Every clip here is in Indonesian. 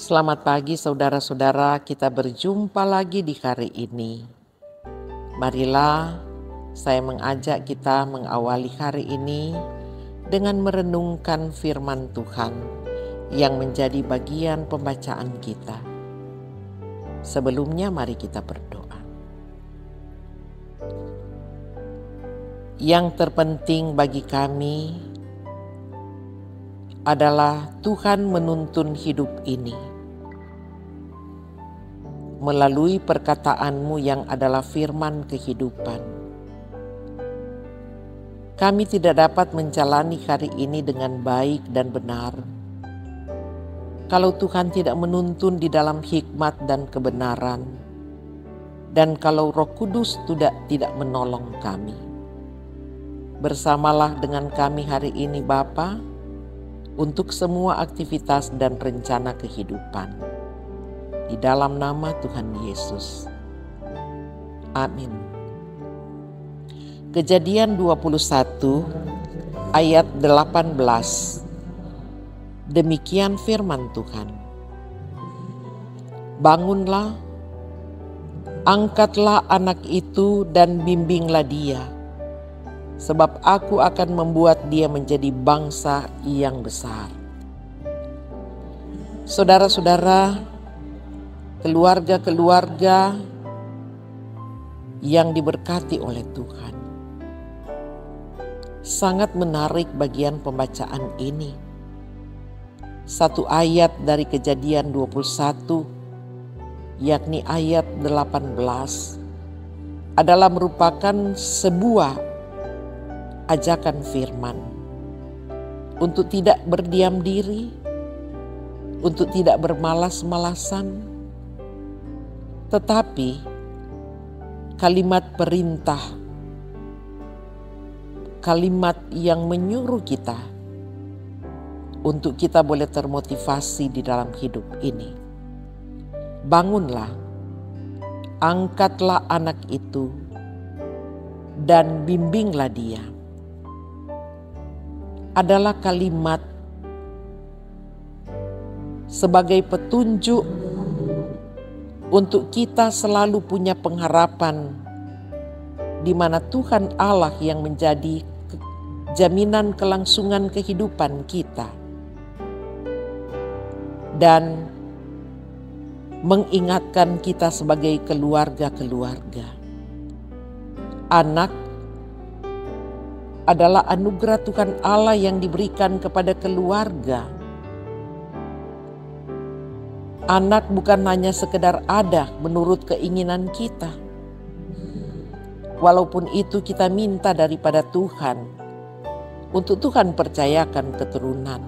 Selamat pagi saudara-saudara, kita berjumpa lagi di hari ini. Marilah saya mengajak kita mengawali hari ini dengan merenungkan firman Tuhan yang menjadi bagian pembacaan kita. Sebelumnya mari kita berdoa. Yang terpenting bagi kami adalah Tuhan menuntun hidup ini melalui perkataan-Mu yang adalah firman kehidupan. Kami tidak dapat menjalani hari ini dengan baik dan benar kalau Tuhan tidak menuntun di dalam hikmat dan kebenaran, dan kalau Roh Kudus tidak menolong kami. Bersamalah dengan kami hari ini Bapa, untuk semua aktivitas dan rencana kehidupan. Di dalam nama Tuhan Yesus. Amin. Kejadian 21 ayat 18. Demikian firman Tuhan. Bangunlah, angkatlah anak itu dan bimbinglah dia, sebab aku akan membuat dia menjadi bangsa yang besar. Saudara-saudara, keluarga-keluarga yang diberkati oleh Tuhan, sangat menarik bagian pembacaan ini. Satu ayat dari Kejadian 21, yakni ayat 18, adalah merupakan sebuah ajakan firman untuk tidak berdiam diri, untuk tidak bermalas-malasan, tetapi kalimat perintah, kalimat yang menyuruh kita untuk kita boleh termotivasi di dalam hidup ini. Bangunlah, angkatlah anak itu dan bimbinglah dia, adalah kalimat sebagai petunjuk untuk kita selalu punya pengharapan di mana Tuhan Allah yang menjadi jaminan kelangsungan kehidupan kita, dan mengingatkan kita sebagai keluarga-keluarga. Anak adalah anugerah Tuhan Allah yang diberikan kepada keluarga. Anak bukan hanya sekedar ada menurut keinginan kita. Walaupun itu kita minta daripada Tuhan, untuk Tuhan percayakan keturunan.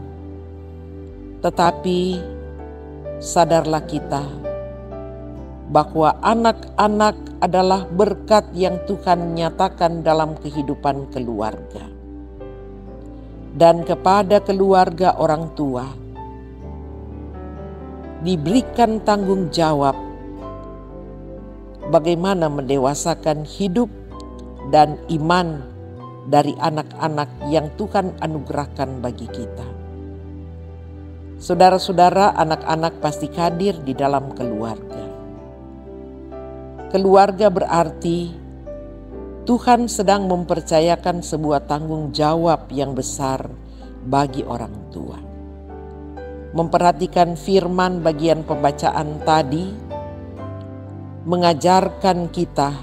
Tetapi sadarlah kita bahwa anak-anak adalah berkat yang Tuhan nyatakan dalam kehidupan keluarga. Dan kepada keluarga orang tua diberikan tanggung jawab bagaimana mendewasakan hidup dan iman dari anak-anak yang Tuhan anugerahkan bagi kita. Saudara-saudara, anak-anak pasti hadir di dalam keluarga. Keluarga berarti Tuhan sedang mempercayakan sebuah tanggung jawab yang besar bagi orang tua. Memperhatikan firman bagian pembacaan tadi mengajarkan kita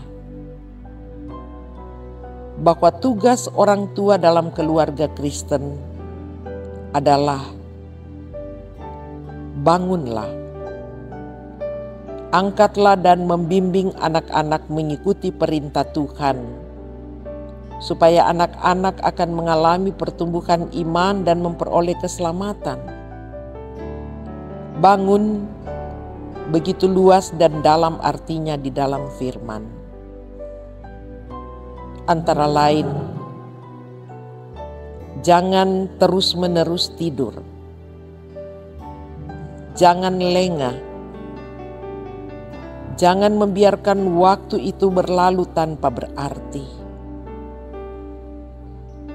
bahwa tugas orang tua dalam keluarga Kristen adalah bangunlah, angkatlah dan membimbing anak-anak mengikuti perintah Tuhan, supaya anak-anak akan mengalami pertumbuhan iman dan memperoleh keselamatan. Bangun begitu luas dan dalam artinya di dalam firman. Antara lain, jangan terus-menerus tidur. Jangan lengah. Jangan membiarkan waktu itu berlalu tanpa berarti.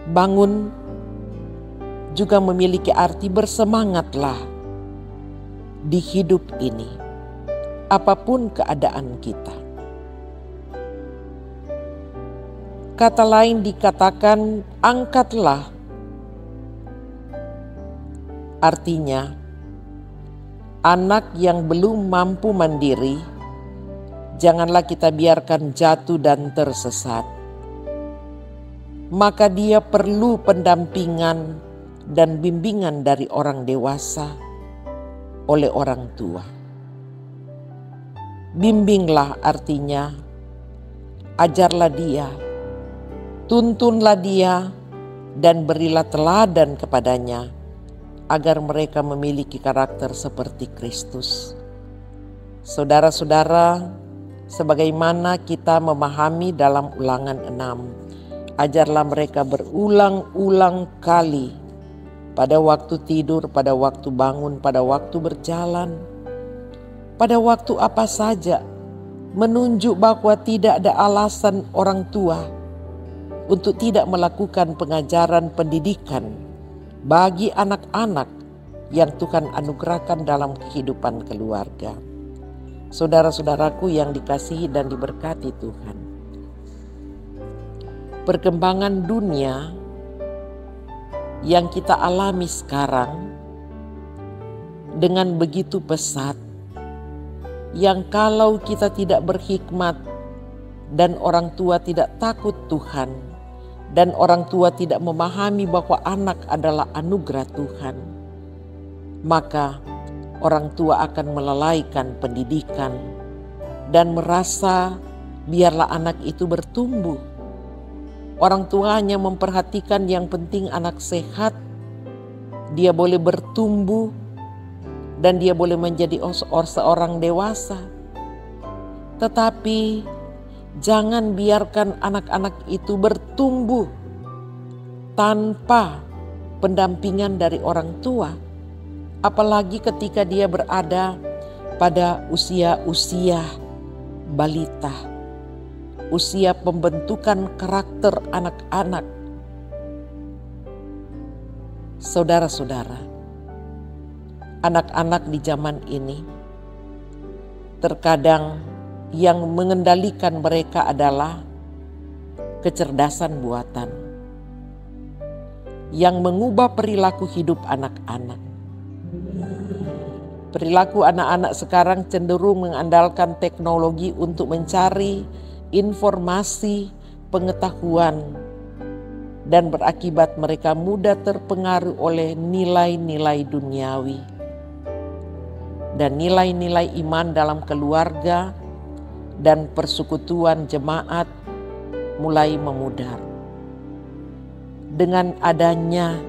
Bangun juga memiliki arti bersemangatlah. di hidup ini, apapun keadaan kita. Kata lain dikatakan angkatlah. Artinya, anak yang belum mampu mandiri, janganlah kita biarkan jatuh dan tersesat. Maka dia perlu pendampingan dan bimbingan dari orang dewasa oleh orang tua. Bimbinglah artinya, ajarlah dia, tuntunlah dia, dan berilah teladan kepadanya, agar mereka memiliki karakter seperti Kristus. Saudara-saudara, sebagaimana kita memahami dalam Ulangan 6, ajarlah mereka berulang-ulang kali, pada waktu tidur, pada waktu bangun, pada waktu berjalan, pada waktu apa saja, menunjuk bahwa tidak ada alasan orang tua untuk tidak melakukan pengajaran pendidikan bagi anak-anak yang Tuhan anugerahkan dalam kehidupan keluarga. Saudara-saudaraku yang dikasihi dan diberkati Tuhan, perkembangan dunia yang kita alami sekarang dengan begitu pesat, yang kalau kita tidak berhikmat dan orang tua tidak takut Tuhan, dan orang tua tidak memahami bahwa anak adalah anugerah Tuhan, maka orang tua akan melalaikan pendidikan dan merasa biarlah anak itu bertumbuh. Orang tua hanya memperhatikan yang penting anak sehat, dia boleh bertumbuh, dan dia boleh menjadi seorang dewasa. Tetapi jangan biarkan anak-anak itu bertumbuh tanpa pendampingan dari orang tua. Apalagi ketika dia berada pada usia-usia balita, usia pembentukan karakter anak-anak. Saudara-saudara, anak-anak di zaman ini terkadang yang mengendalikan mereka adalah kecerdasan buatan yang mengubah perilaku hidup anak-anak. Perilaku anak-anak sekarang cenderung mengandalkan teknologi untuk mencari informasi, pengetahuan, dan berakibat mereka mudah terpengaruh oleh nilai-nilai duniawi dan nilai-nilai iman dalam keluarga dan persekutuan jemaat mulai memudar. Dengan adanya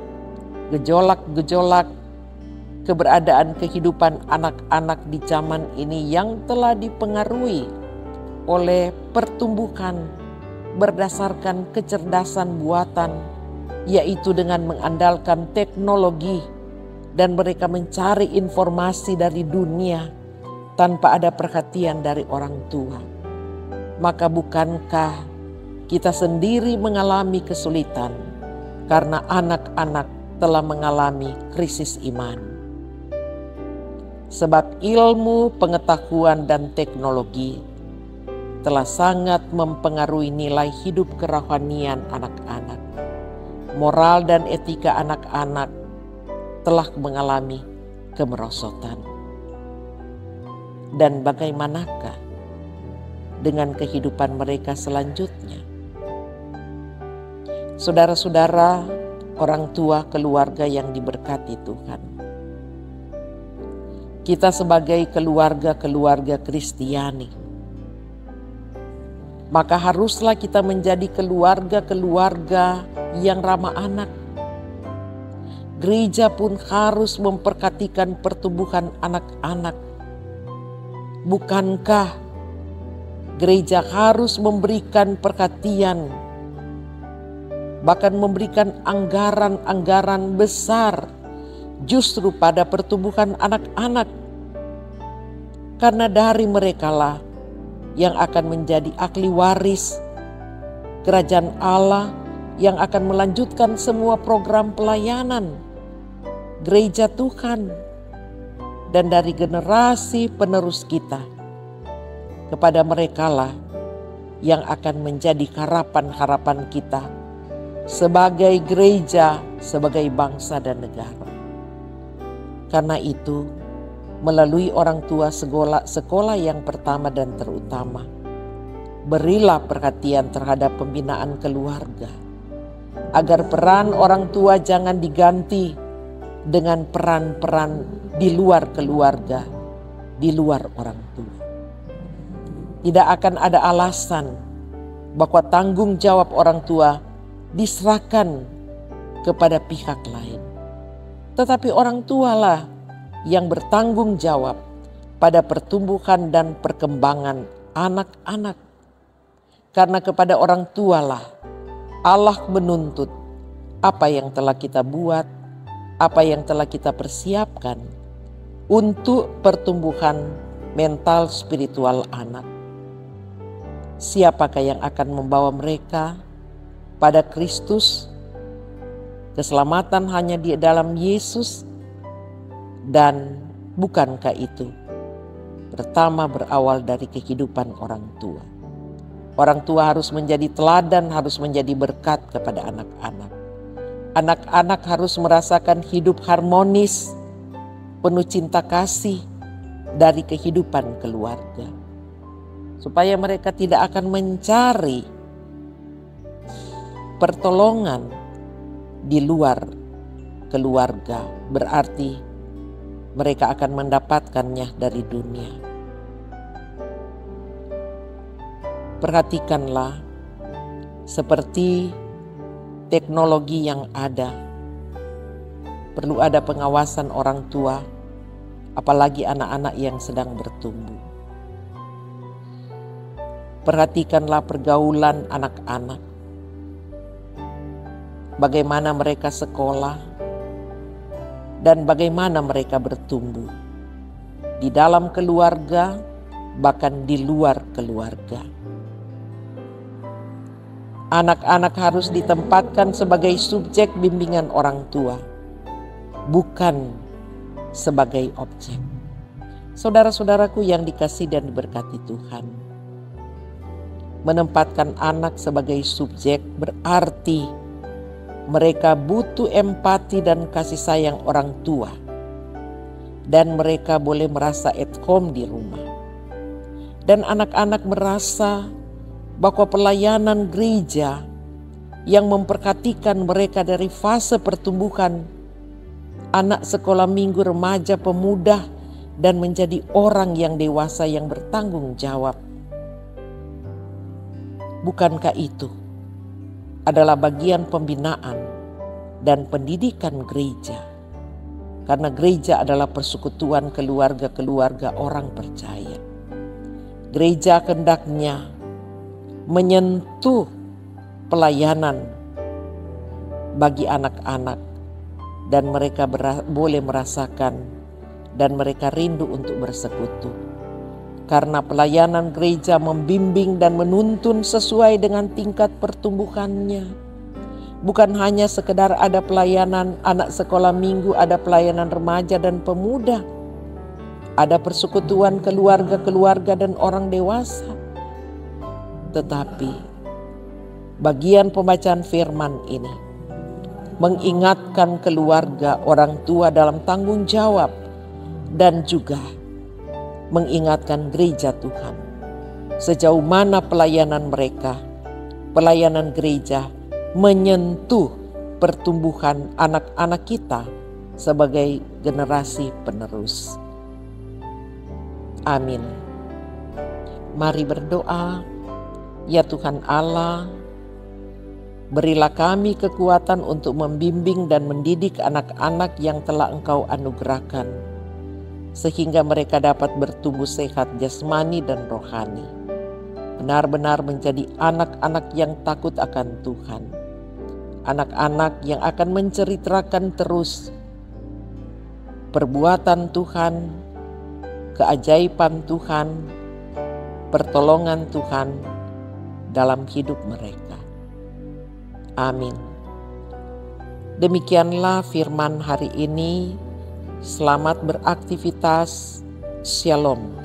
gejolak-gejolak keberadaan kehidupan anak-anak di zaman ini yang telah dipengaruhi oleh pertumbuhan berdasarkan kecerdasan buatan, yaitu dengan mengandalkan teknologi, dan mereka mencari informasi dari dunia tanpa ada perhatian dari orang tua. Maka bukankah kita sendiri mengalami kesulitan karena anak-anak telah mengalami krisis iman? Sebab ilmu, pengetahuan, dan teknologi telah sangat mempengaruhi nilai hidup kerohanian anak-anak. Moral dan etika anak-anak telah mengalami kemerosotan. Dan bagaimanakah dengan kehidupan mereka selanjutnya? Saudara-saudara, orang tua, keluarga yang diberkati Tuhan, kita sebagai keluarga Kristiani, maka haruslah kita menjadi keluarga yang ramah anak. Gereja pun harus memperhatikan pertumbuhan anak-anak. Bukankah gereja harus memberikan perhatian, bahkan memberikan anggaran-anggaran besar justru pada pertumbuhan anak-anak? Karena dari merekalah yang akan menjadi ahli waris kerajaan Allah, yang akan melanjutkan semua program pelayanan gereja Tuhan. dan dari generasi penerus kita. Kepada merekalah yang akan menjadi harapan-harapan kita sebagai gereja, sebagai bangsa dan negara. Karena itu, melalui orang tua sekolah yang pertama dan terutama, berilah perhatian terhadap pembinaan keluarga, agar peran orang tua jangan diganti dengan peran-peran di luar keluarga, di luar orang tua. Tidak akan ada alasan bahwa tanggung jawab orang tua diserahkan kepada pihak lain. Tetapi orang tualah yang bertanggung jawab pada pertumbuhan dan perkembangan anak-anak. Karena kepada orang tualah Allah menuntut apa yang telah kita buat, apa yang telah kita persiapkan untuk pertumbuhan mental spiritual anak. Siapakah yang akan membawa mereka pada Kristus? Keselamatan hanya di dalam Yesus, dan bukankah itu pertama berawal dari kehidupan orang tua? Orang tua harus menjadi teladan, harus menjadi berkat kepada anak-anak. Anak-anak harus merasakan hidup harmonis, penuh cinta kasih dari kehidupan keluarga. Supaya mereka tidak akan mencari pertolongan di luar keluarga. Berarti mereka akan mendapatkannya dari dunia. Perhatikanlah seperti teknologi yang ada. Perlu ada pengawasan orang tua, apalagi anak-anak yang sedang bertumbuh. Perhatikanlah pergaulan anak-anak. Bagaimana mereka sekolah dan bagaimana mereka bertumbuh di dalam keluarga, bahkan di luar keluarga. Anak-anak harus ditempatkan sebagai subjek bimbingan orang tua, bukan sebagai objek. Saudara-saudaraku yang dikasihi dan diberkati Tuhan, menempatkan anak sebagai subjek berarti mereka butuh empati dan kasih sayang orang tua, dan mereka boleh merasa at home di rumah. Dan anak-anak merasa bahwa pelayanan gereja yang memperhatikan mereka dari fase pertumbuhan anak sekolah minggu, remaja, pemuda, dan menjadi orang yang dewasa yang bertanggung jawab. Bukankah itu adalah bagian pembinaan dan pendidikan gereja? Karena gereja adalah persekutuan keluarga-keluarga orang percaya. Gereja hendaknya menyentuh pelayanan bagi anak-anak, dan mereka boleh merasakan dan mereka rindu untuk bersekutu. Karena pelayanan gereja membimbing dan menuntun sesuai dengan tingkat pertumbuhannya. Bukan hanya sekedar ada pelayanan anak sekolah minggu, ada pelayanan remaja dan pemuda. Ada persekutuan keluarga-keluarga dan orang dewasa. Tetapi bagian pembacaan firman ini mengingatkan keluarga orang tua dalam tanggung jawab, dan juga mengingatkan gereja Tuhan sejauh mana pelayanan mereka, pelayanan gereja menyentuh pertumbuhan anak-anak kita sebagai generasi penerus. Amin. Mari berdoa. Ya Tuhan Allah, berilah kami kekuatan untuk membimbing dan mendidik anak-anak yang telah Engkau anugerahkan, sehingga mereka dapat bertumbuh sehat jasmani dan rohani, benar-benar menjadi anak-anak yang takut akan Tuhan, anak-anak yang akan menceritakan terus perbuatan Tuhan, keajaiban Tuhan, pertolongan Tuhan dalam hidup mereka. Amin. Demikianlah firman hari ini Selamat beraktivitas. Shalom.